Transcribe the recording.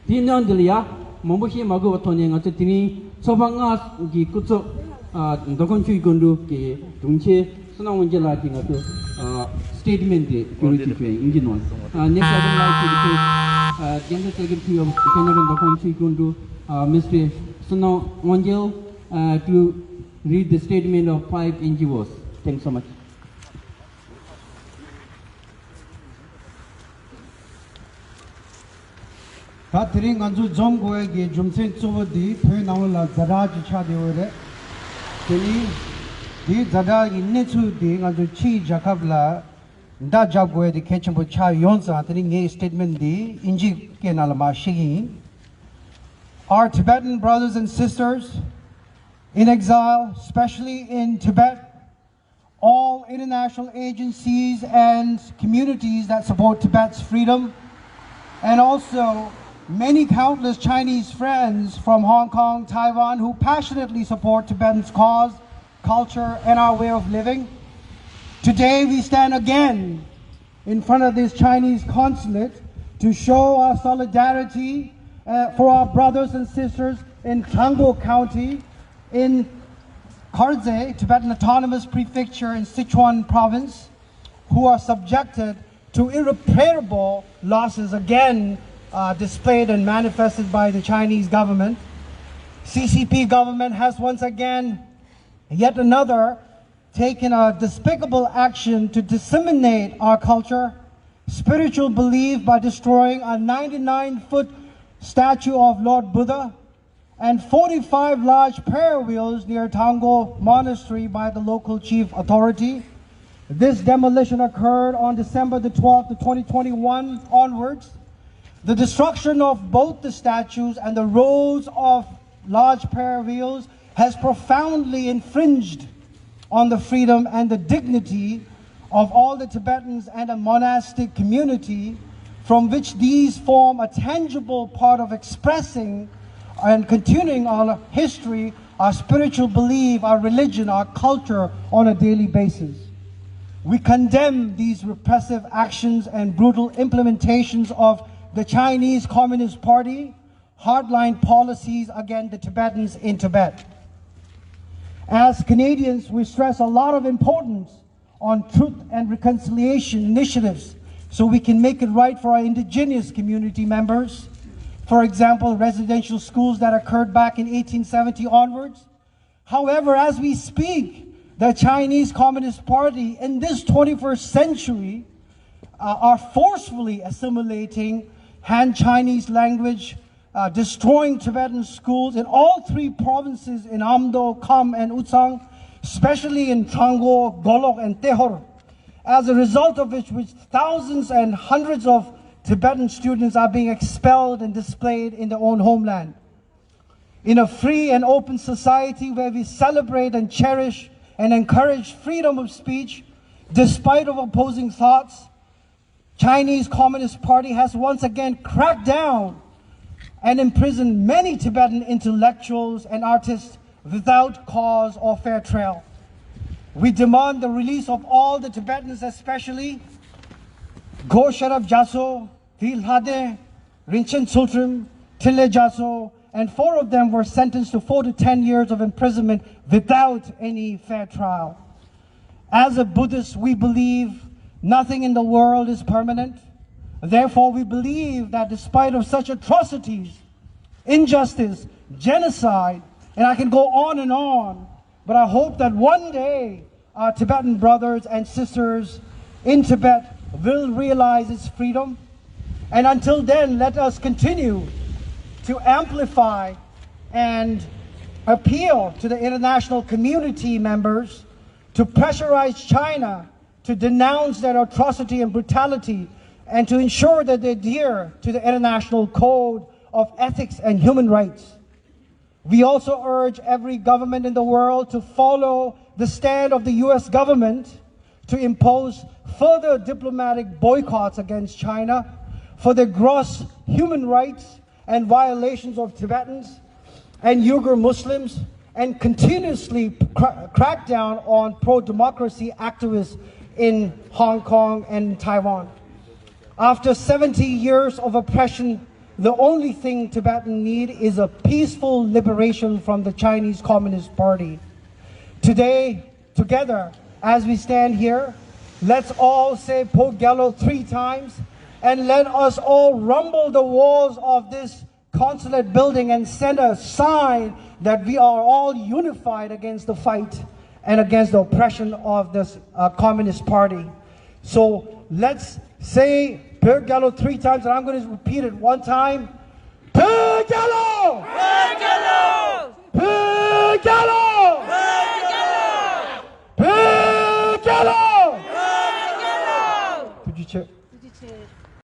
Tinandilia, Momboshi Mago Tony, and Tini, Sobanga, Gikuzo, Dokonchu Gundu, Dunche, Sonawangela, statement, purity train, engine one. Next, I would like to General Secretary of General Dokonchu Gundu, Mr. Sonawangel, to read the statement of 5 NGOs. Thanks so much. Katering anju jom goe ge jumsen chobodi phoi nawla zara ji cha deore teni di zada inne chu di anju chi jakabla nda jab goe di khencham bo cha yonsa teni nge statement di inji ke nalama shigi. Our Tibetan brothers and sisters in exile, especially in Tibet, all international agencies and communities that support Tibet's freedom, and also many countless Chinese friends from Hong Kong, Taiwan, who passionately support Tibetan's cause, culture, and our way of living. Today we stand again in front of this Chinese consulate to show our solidarity for our brothers and sisters in Changbo County, in Kharze, Tibetan Autonomous Prefecture in Sichuan Province, who are subjected to irreparable losses again displayed and manifested by the Chinese government. CCP government has once again, yet another, taken a despicable action to disseminate our culture, spiritual belief by destroying a 99-foot statue of Lord Buddha and 45 large prayer wheels near Tango Monastery by the local chief authority. This demolition occurred on December the 12th of 2021 onwards. The destruction of both the statues and the rows of large prayer wheels has profoundly infringed on the freedom and the dignity of all the Tibetans and a monastic community, from which these form a tangible part of expressing and continuing our history, our spiritual belief, our religion, our culture on a daily basis. We condemn these repressive actions and brutal implementations of the Chinese Communist Party hardline policies against the Tibetans in Tibet. As Canadians, we stress a lot of importance on truth and reconciliation initiatives so we can make it right for our indigenous community members. For example, residential schools that occurred back in 1870 onwards. However, as we speak, the Chinese Communist Party in this 21st century are forcefully assimilating Han Chinese language, destroying Tibetan schools in all 3 provinces in Amdo, Kham, and Utsang, especially in Chango, Golok, and Tehor. As a result of which thousands and hundreds of Tibetan students are being expelled and displaced in their own homeland. In a free and open society where we celebrate and cherish and encourage freedom of speech, despite of opposing thoughts, Chinese Communist Party has once again cracked down and imprisoned many Tibetan intellectuals and artists without cause or fair trial. We demand the release of all the Tibetans, especially Go Sharaf Jaso, Vilhade, Rinchen Sultrim, Tille Jaso, and 4 of them were sentenced to 4 to 10 years of imprisonment without any fair trial. As a Buddhist, we believe nothing in the world is permanent. Therefore, we believe that despite of such atrocities, injustice, genocide, and I can go on, but I hope that one day our Tibetan brothers and sisters in Tibet will realize its freedom. And until then, let us continue to amplify and appeal to the international community members to pressurize China to denounce their atrocity and brutality and to ensure that they adhere to the international code of ethics and human rights. We also urge every government in the world to follow the stand of the US government to impose further diplomatic boycotts against China for the gross human rights and violations of Tibetans and Uyghur Muslims, and continuously crack down on pro-democracy activists in Hong Kong and Taiwan. After 70 years of oppression, the only thing Tibetan need is a peaceful liberation from the Chinese Communist Party. Today, together, as we stand here, let's all say Po Gyalo 3 times, and let us all rumble the walls of this consulate building and send a sign that we are all unified against the fight and against the oppression of this Communist Party. So let's say Po Gyalo 3 times, and I'm going to repeat it one time. Po Gyalo! Po Gyalo! Po Gyalo! Po Gyalo! Po Gyalo! Could you check?